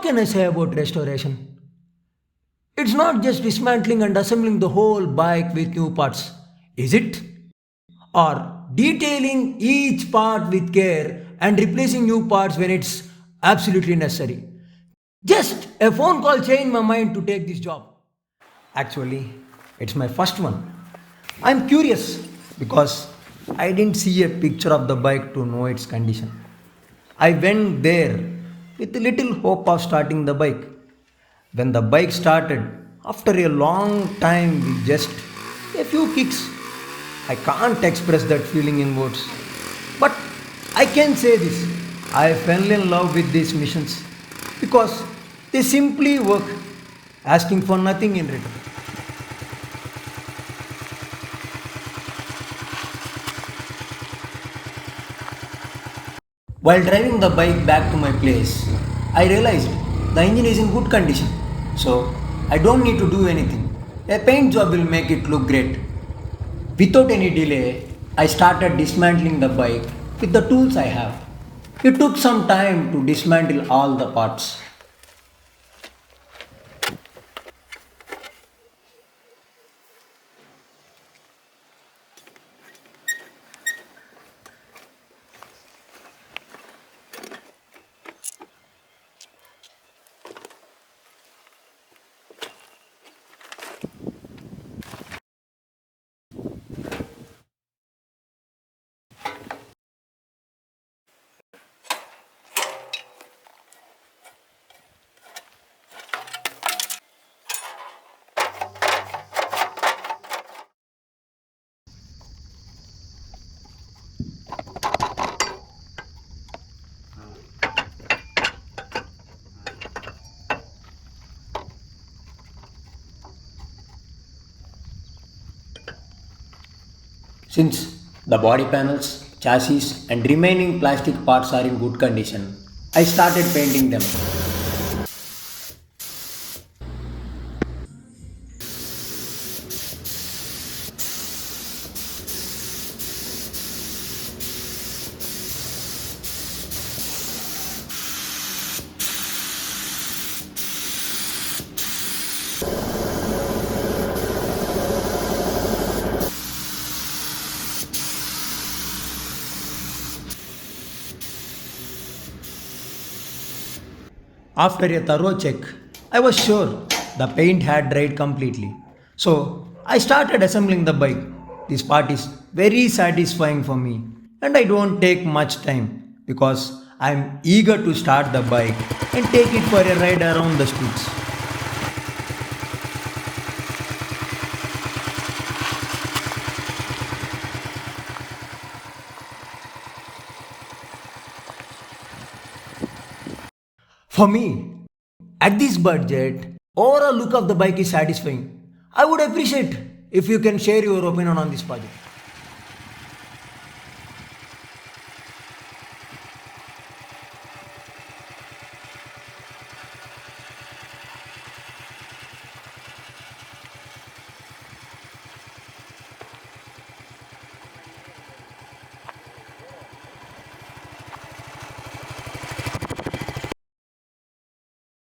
What can I say about restoration? It's not just dismantling and assembling the whole bike with new parts, is it? Or detailing each part with care and replacing new parts when it's absolutely necessary. Just a phone call changed my mind to take this job. Actually, it's my first one. I'm curious because I didn't see a picture of the bike to know its condition. I went there with a little hope of starting the bike. When the bike started, after a long time with just a few kicks, I can't express that feeling in words. But I can say this, I fell in love with these missions because they simply work, asking for nothing in return. While driving the bike back to my place, I realized the engine is in good condition, so I don't need to do anything. A paint job will make it look great. Without any delay, I started dismantling the bike with the tools I have. It took some time to dismantle all the parts. Since the body panels, chassis, and remaining plastic parts are in good condition, I started painting them. After a thorough check, I was sure the paint had dried completely. So I started assembling the bike. This part is very satisfying for me and I don't take much time because I'm eager to start the bike and take it for a ride around the streets. For me, at this budget, overall look of the bike is satisfying. I would appreciate if you can share your opinion on this project.